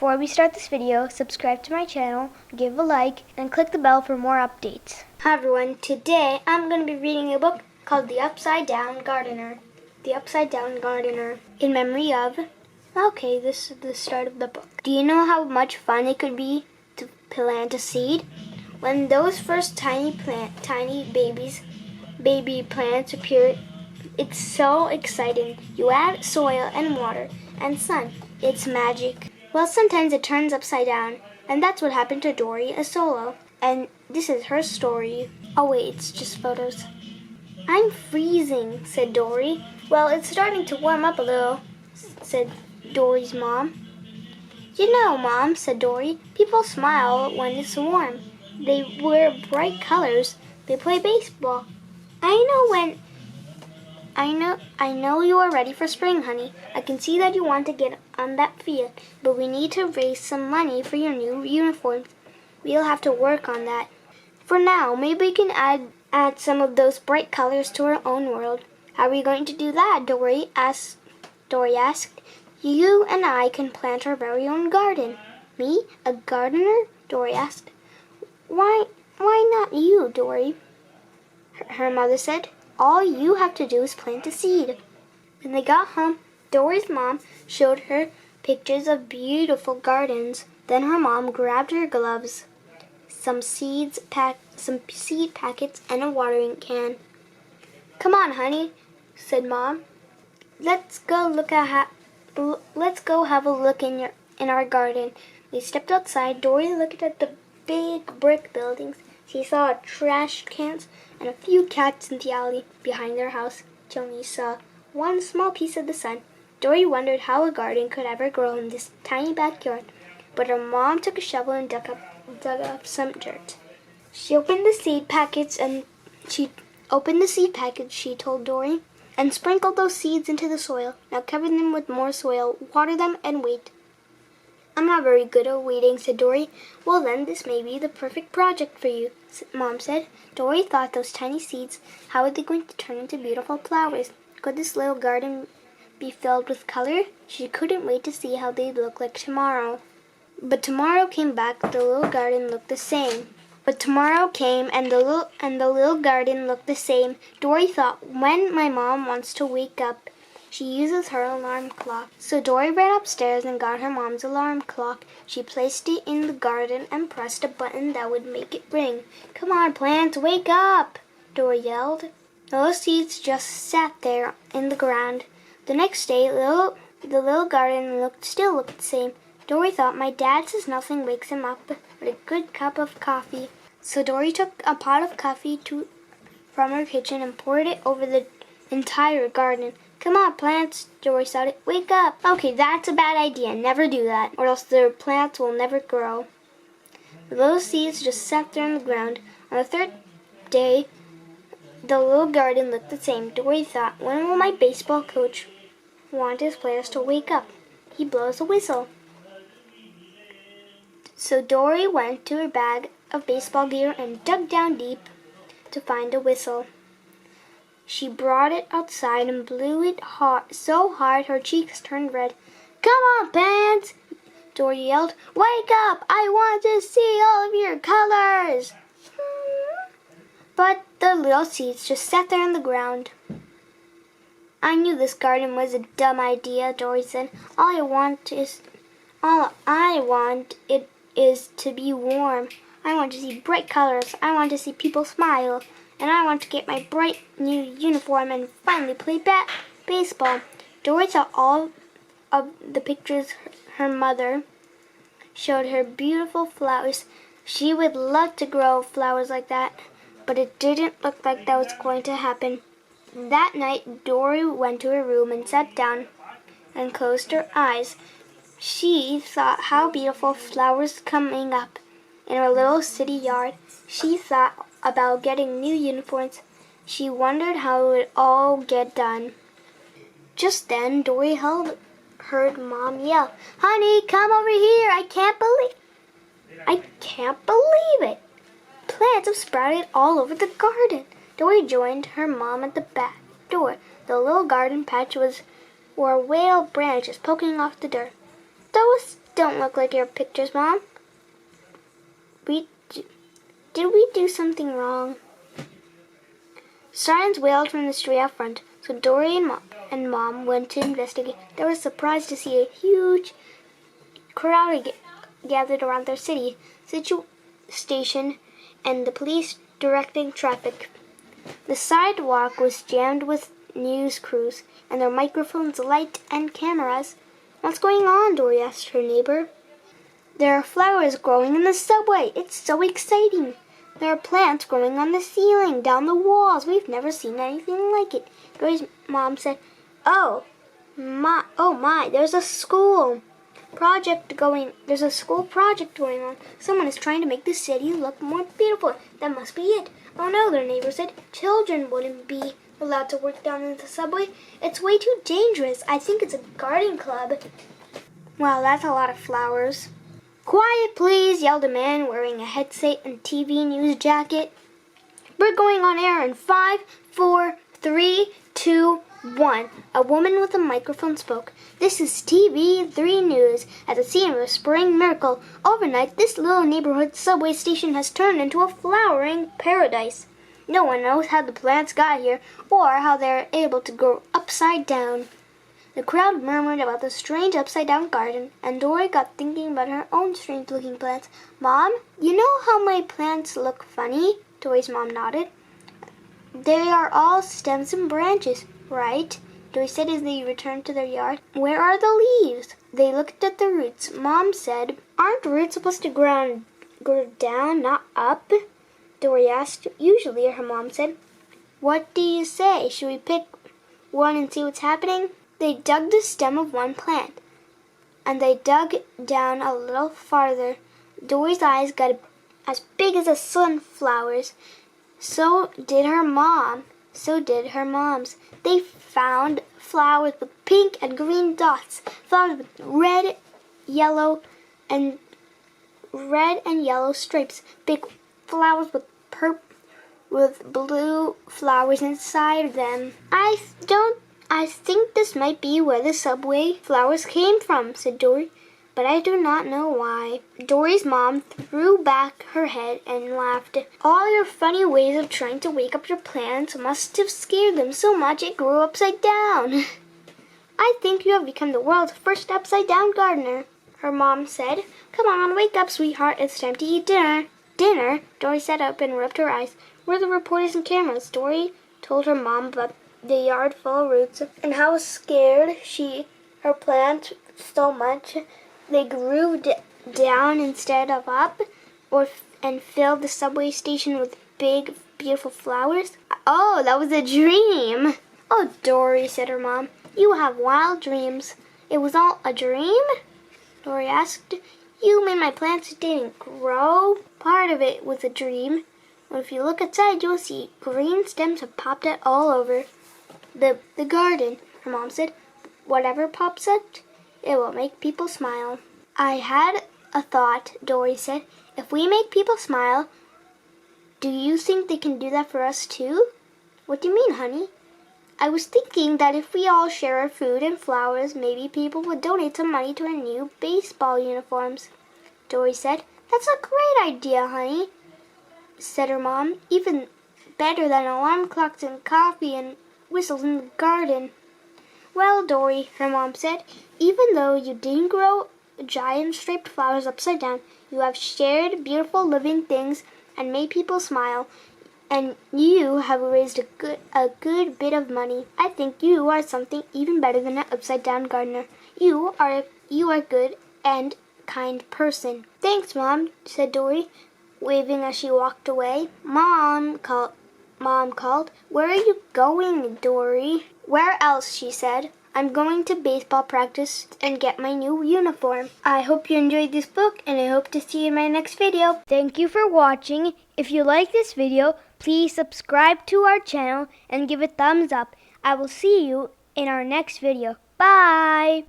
Before we start this video, subscribe to my channel, give a like, and click the bell for more updates. Hi everyone, today I'm going to be reading a book called The Upside Down Gardener. The Upside Down Gardener, in memory of... Okay, this is the start of the book. Do you know how much fun it could be to plant a seed? When those first tiny baby plants appear, it's so exciting. You add soil and water and sun. It's magic. Well, sometimes it turns upside down, and that's what happened to Dory a Solo. And this is her story. Oh wait, it's just photos. I'm freezing, said Dory. Well, it's starting to warm up a little, said Dory's mom. You know, Mom, said Dory, people smile when it's warm. They wear bright colors. They play baseball. I know you are ready for spring, honey. I can see that you want to get on that field, but we need to raise some money for your new uniforms. We'll have to work on that. For now, maybe we can add some of those bright colors to our own world. How are we going to do that? Dory asked. You and I can plant our very own garden. Me? A gardener? Dory asked. Why not you, Dory? Her mother said. All you have to do is plant a seed. When they got home, Dory's mom showed her pictures of beautiful gardens. Then her mom grabbed her gloves, some seed packets, and a watering can. Come on, honey, said Mom. Let's go have a look in our garden. They stepped outside. Dory looked at the big brick buildings. She saw trash cans and a few cats in the alley behind their house. She only saw one small piece of the sun. Dory wondered how a garden could ever grow in this tiny backyard. But her mom took a shovel and dug up some dirt. She opened the seed packets, she told Dory, and sprinkled those seeds into the soil. Now cover them with more soil, water them, and wait. I'm not very good at waiting, said Dory. Well then, this may be the perfect project for you, Mom said. Dory thought, those tiny seeds, how are they going to turn into beautiful flowers? Could this little garden be filled with color? She couldn't wait to see how they'd look like tomorrow. But tomorrow came back, the little garden looked the same. Tomorrow came, and the little garden looked the same. Dory thought, when my mom wants to wake up, she uses her alarm clock. So Dory ran upstairs and got her mom's alarm clock. She placed it in the garden and pressed a button that would make it ring. Come on, plants, wake up! Dory yelled. Little seeds just sat there in the ground. The next day, the little garden still looked the same. Dory thought, my dad says nothing wakes him up but a good cup of coffee. So Dory took a pot of coffee from her kitchen and poured it over the entire garden. Come on, plants, Dory shouted. Wake up! Okay, that's a bad idea. Never do that, or else the plants will never grow. The little seeds just sat there on the ground. On the third day, the little garden looked the same. Dory thought, when will my baseball coach want his players to wake up? He blows a whistle. So Dory went to her bag of baseball gear and dug down deep to find a whistle. She brought it outside and blew it so hard her cheeks turned red. Come on, plants! Dory yelled. Wake up! I want to see all of your colors! But the little seeds just sat there on the ground. I knew this garden was a dumb idea, Dory said. All I want is to be warm. I want to see bright colors. I want to see people smile. And I want to get my bright new uniform and finally play baseball. Dory saw all of the pictures her mother showed her beautiful flowers. She would love to grow flowers like that, but it didn't look like that was going to happen. That night, Dory went to her room and sat down and closed her eyes. She thought how beautiful flowers coming up in her little city yard. She thought about getting new uniforms. She wondered how it would all get done. Just then, Dory heard Mom yell, Honey, come over here. I can't believe it. Plants have sprouted all over the garden. Dory joined her mom at the back door. The little garden patch were whale branches poking off the dirt. don't look like your pictures, Mom. Did we do something wrong? Sirens wailed from the street out front, so Dory and Mom went to investigate. They were surprised to see a huge crowd gathered around their city station and the police directing traffic. The sidewalk was jammed with news crews and their microphones, light, and cameras. What's going on? Dory asked her neighbor. There are flowers growing in the subway. It's so exciting. There are plants growing on the ceiling, down the walls. We've never seen anything like it. Dory's mom said, Oh my, there's a school project going on. Someone is trying to make the city look more beautiful. That must be it. Oh no, their neighbor said. Children wouldn't be allowed to work down in the subway. It's way too dangerous. I think it's a garden club. Wow, that's a lot of flowers. Quiet, please, yelled a man wearing a headset and TV news jacket. We're going on air in 5, 4, 3, 2, 1. A woman with a microphone spoke. This is TV3 News. At the scene of a spring miracle, overnight, this little neighborhood subway station has turned into a flowering paradise. No one knows how the plants got here or how they're able to grow upside down. The crowd murmured about the strange upside-down garden, and Dory got thinking about her own strange-looking plants. Mom, you know how my plants look funny? Dory's mom nodded. They are all stems and branches, right? Dory said as they returned to their yard. Where are the leaves? They looked at the roots. Mom said, Aren't roots supposed to grow down, not up? Dory asked. Usually, her mom said. What do you say? Should we pick one and see what's happening? They dug the stem of one plant, and they dug down a little farther. Dory's eyes got as big as a sunflower's. So did her mom's. They found flowers with pink and green dots, flowers with red, yellow, and stripes, big flowers with blue flowers inside of them. I think this might be where the subway flowers came from, said Dory, but I do not know why. Dory's mom threw back her head and laughed. All your funny ways of trying to wake up your plants must have scared them so much it grew upside down. I think you have become the world's first upside-down gardener, her mom said. Come on, wake up, sweetheart. It's time to eat dinner. Dinner? Dory sat up and rubbed her eyes. Where are the reporters and cameras? Dory told her mom about the yard full of roots and how scared her plant so much they grew down instead of up and filled the subway station with big, beautiful flowers. Oh, that was a dream. Oh, Dory, said her mom, you have wild dreams. It was all a dream? Dory asked. You mean my plants didn't grow? Part of it was a dream. But if you look outside, you'll see green stems have popped out all over the garden, her mom said. Whatever pops up, it will make people smile. I had a thought, Dory said. If we make people smile, do you think they can do that for us too? What do you mean, honey? I was thinking that if we all share our food and flowers, maybe people would donate some money to our new baseball uniforms. Dory said, That's a great idea, honey, said her mom. Even better than alarm clocks and coffee and whistles in the garden. Well, Dory, her mom said, even though you didn't grow giant striped flowers upside down, you have shared beautiful living things and made people smile, and you have raised a good bit of money. I think you are something even better than an upside down gardener. You are a good and kind person. Thanks, Mom, said Dory, waving as she walked away. Mom called. Where are you going, Dory? Where else, she said. I'm going to baseball practice and get my new uniform. I hope you enjoyed this book, and I hope to see you in my next video. Thank you for watching. If you like this video, please subscribe to our channel and give a thumbs up. I will see you in our next video. Bye!